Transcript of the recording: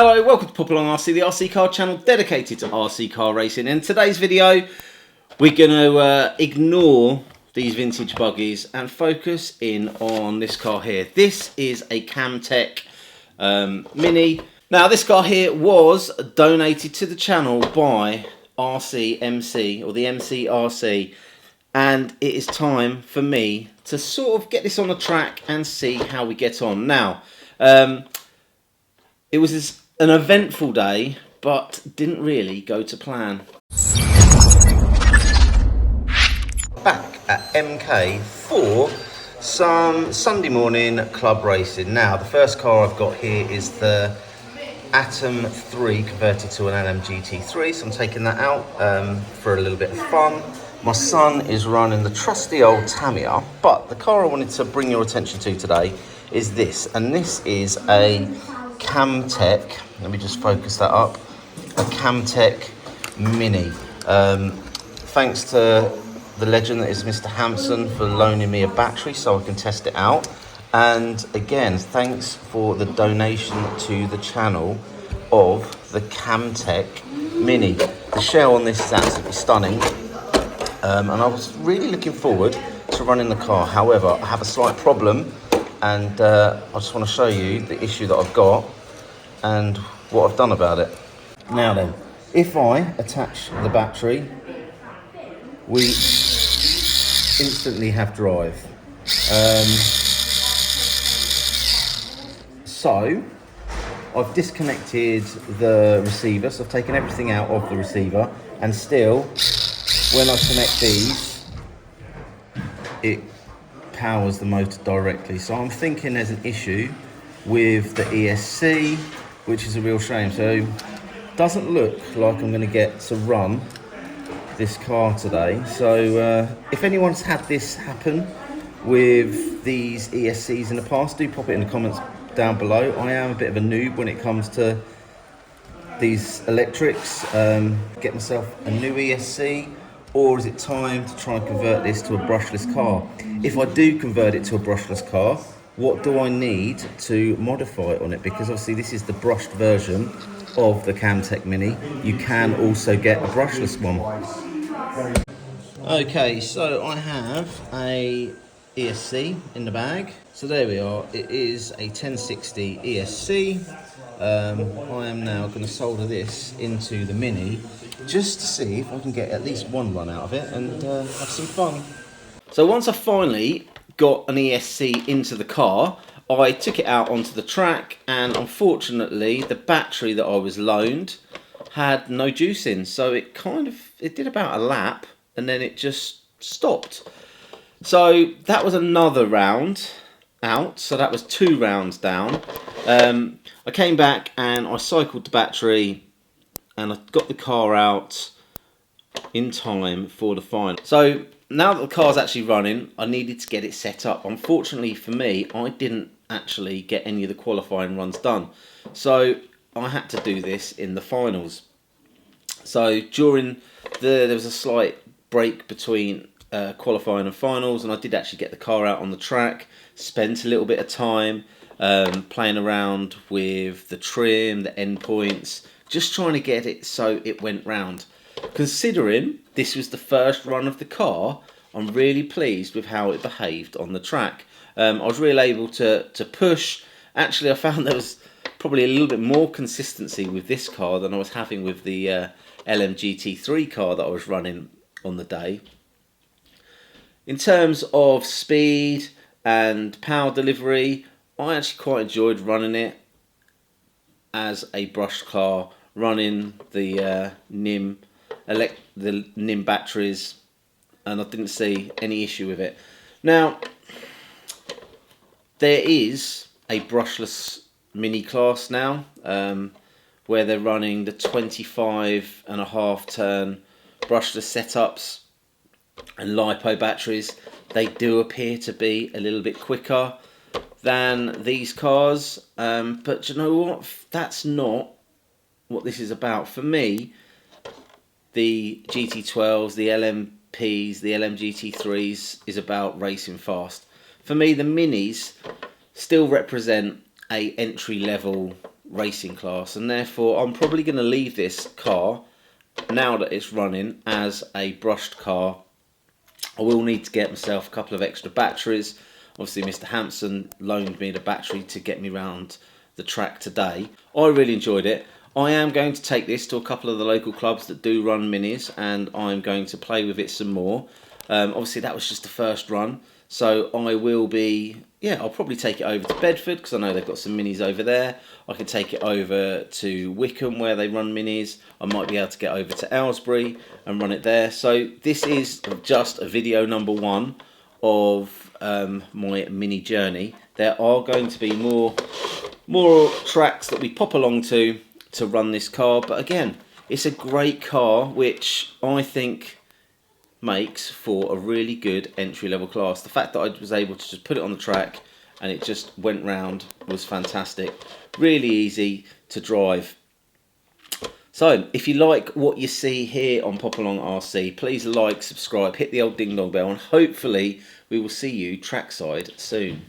Hello, welcome to Pop Along RC, the RC car channel dedicated to RC car racing. In today's video, we're going to ignore these vintage buggies and focus in on this car here. This is a Kamtec Mini. Now, this car here was donated to the channel by RCMC, or the MCRC, and it is time for me to sort of get this on the track and see how we get on. Now, it was an eventful day, but didn't really go to plan. Back at MK for some Sunday morning club racing. Now, the first car I've got here is the Atom 3 converted to an LM GT3, so I'm taking that out for a little bit of fun. My son is running the trusty old Tamiya, but the car I wanted to bring your attention to today is this, and this is a Kamtec, let me just focus that up, a Kamtec Mini. Thanks to the legend that is Mr. Hampson for loaning me a battery so I can test it out. And again, thanks for the donation to the channel of the Kamtec Mini. The shell on this is absolutely stunning, and I was really looking forward to running the car. However, I have a slight problem, and I just want to show you the issue that I've got and what I've done about it. Now then, if I attach the battery, we instantly have drive. So I've disconnected the receiver, so I've taken everything out of the receiver, and still, when I connect these, it powers the motor directly. So I'm thinking there's an issue with the ESC, which is a real shame. So doesn't look like I'm going to get to run this car today. So if anyone's had this happen with these ESCs in the past, do pop it in the comments down below. I am a bit of a noob when it comes to these electrics. Get myself a new ESC, or is it time to try and convert this to a brushless car? If I do convert it to a brushless car, what do I need to modify on it? Because obviously this is the brushed version of the Kamtec Mini. You can also get a brushless one. Okay, so I have a ESC in the bag. So there we are. It is a 1060 ESC. I am now going to solder this into the Mini just to see if I can get at least one run out of it and have some fun. So once I finally got an ESC into the car, I took it out onto the track, and unfortunately the battery that I was loaned had no juice in, so it did about a lap and then it just stopped. So that was another round out, so that was 2 rounds down. I came back and I cycled the battery and I got the car out in time for the final. So now that the car's actually running, I needed to get it set up. Unfortunately for me, I didn't actually get any of the qualifying runs done, so I had to do this in the finals. So there was a slight break between qualifying and finals, and I did actually get the car out on the track, spent a little bit of time playing around with the trim, the endpoints, just trying to get it so it went round. Considering this was the first run of the car, I'm really pleased with how it behaved on the track. I was really able to push. Actually, I found there was probably a little bit more consistency with this car than I was having with the LM GT3 car that I was running on the day. In terms of speed and power delivery, I actually quite enjoyed running it as a brushed car, running the NIM batteries, and I didn't see any issue with it. Now, there is a brushless Mini class now, where they're running the 25.5 turn brushless setups and LiPo batteries. They do appear to be a little bit quicker than these cars, but you know what? That's not what this is about. For me, the GT12s, the LMPs, the LMGT3s is about racing fast. For me, the Minis still represent a entry level racing class, and therefore I'm probably going to leave this car, now that it's running, as a brushed car. I will need to get myself a couple of extra batteries. Obviously Mr. Hampson loaned me the battery to get me around the track today. I really enjoyed it. I am going to take this to a couple of the local clubs that do run minis, and I'm going to play with it some more. Obviously that was just the first run, so I will be, I'll probably take it over to Bedford, because I know they've got some minis over there. I could take it over to Wickham where they run minis. I might be able to get over to Aylesbury and run it there. So this is just a video number 1 of my mini journey. There are going to be more tracks that we pop along to run this car, but again, it's a great car which I think makes for a really good entry-level class. The fact that I was able to just put it on the track and it just went round was fantastic. Really easy to drive. So if you like what you see here on Pop Along RC, please like, subscribe, hit the old ding dong bell, and hopefully we will see you trackside soon.